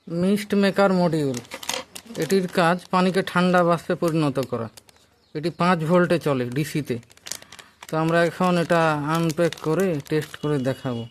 Mist maker module, এটির কাজ পানিকে ঠান্ডা বাষ্পে পরিণত করা। এটি 5 ভোল্টে চলে ডিসিতে। তো আমরা এখন এটা আনপ্যাক করে টেস্ট করে দেখাবো।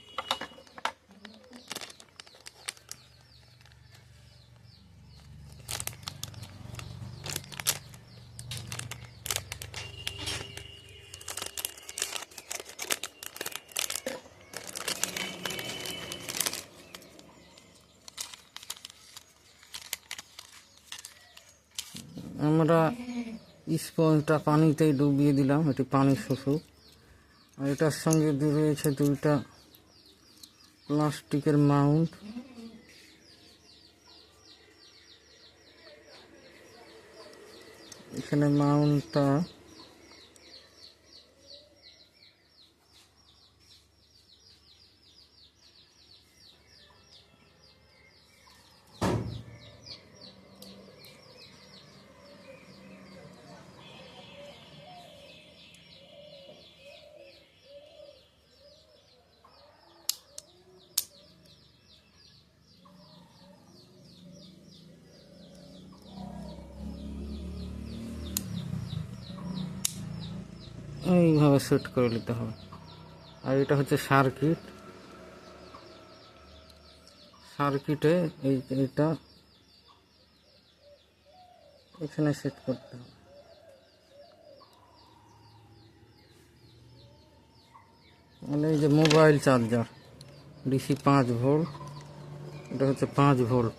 আমরা স্পঞ্জটা পানিতেই ডুবিয়ে দিলাম, এটি পানি শুষুক। আর এটার সঙ্গে রয়েছে 2টা প্লাস্টিকের মাউন্ট। এখানে মাউন্টটা এইভাবে সেট করে নিতে হবে। আর এটা হচ্ছে সার্কিটে এইটা এখানে সেট করতে হবে। মানে এই যে মোবাইল চার্জার ডিসি 5 ভোল্ট, এটা হচ্ছে 5 ভোল্ট।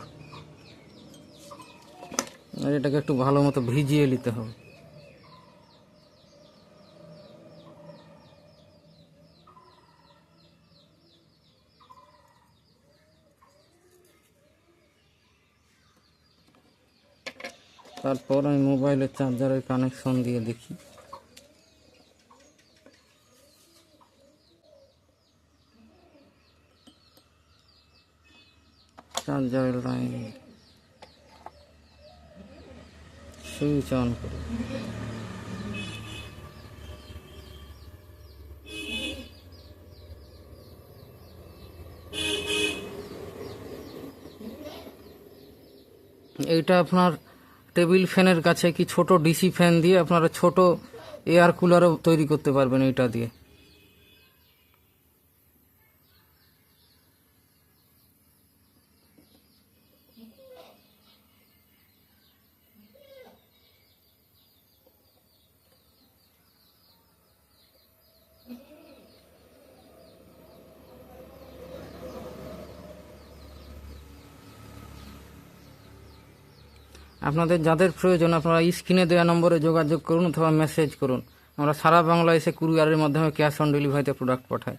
আর এটাকে একটু ভালো মতো ভিজিয়ে নিতে হবে। তারপর আমি মোবাইলের চার্জারের কানেকশন দিয়ে দেখি। চার্জারের লাইন সুইচ অন করি। এইটা আপনার টেবিল ফ্যানের কাছে কি ছোট ডিসি ফ্যান দিয়ে আপনারা ছোট এয়ার কুলারও তৈরি করতে পারবেন এটা দিয়ে। আপনাদের যাদের প্রয়োজন আপনারা স্ক্রিনে দেওয়া নম্বরে যোগাযোগ করুন অথবা মেসেজ করুন। আমরা সারা বাংলাদেশে কুরিয়ারের মাধ্যমে ক্যাশ অন ডেলিভারিতে প্রোডাক্ট পাঠাই।